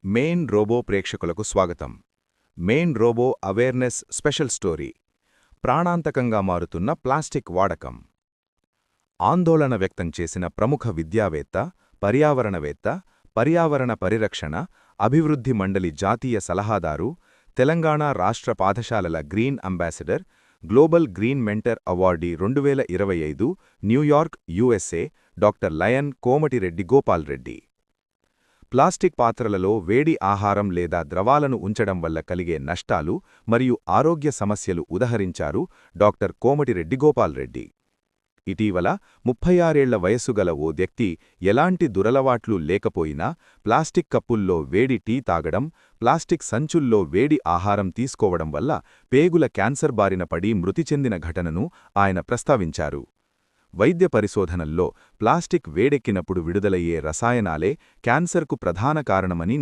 Main robo ప్రేక్షకులకు స్వాగతం. Main robo awareness special story. ప్రాణాంతకంగా మారుతున్న ప్లాస్టిక్ వాడకం. ఆందోళన వ్యక్తం చేసిన ప్రముఖ విద్యావేత్త, పర్యావరణవేత్త, పర్యావరణ పరిరక్షణ, అభివృద్ధి మండలి జాతీయ సలహాదారు, తెలంగాణ రాష్ట్ర పాఠశాలల green ambassador, global green mentor awardee 2025, New York, USA, doctor lion Komatireddy Gopal Reddy. Plastic పాత్రలలో వేడి ఆహారం లేదా ద్రవాలను ఉంచడం వల్ల కలిగే నష్టాలు మరియు ఆరోగ్య సమస్యలు ఉదహరించారు డాక్టర్ కోమటిరెడ్డి గోపాల్ రెడ్డి. ఇటీవల 36 ఏళ్ల వయస్సుగల ఓ వ్యక్తి ఎలాంటి దురలవాట్లు లేకపోయినా ప్లాస్టిక్ కప్పుల్లో వేడి టీ తాగడం, ప్లాస్టిక్ సంచుల్లో వేడి ఆహారం తీసుకోవడం వల్ల పేగుల క్యాన్సర్ బారిన పడి మృతి చెందిన ఘటనను ఆయన ప్రస్తావించారు. వైద్య పరిశోధనల్లో ప్లాస్టిక్ వేడెక్కినప్పుడు విడుదలయ్యే రసాయనాలే క్యాన్సర్కు ప్రధాన కారణమని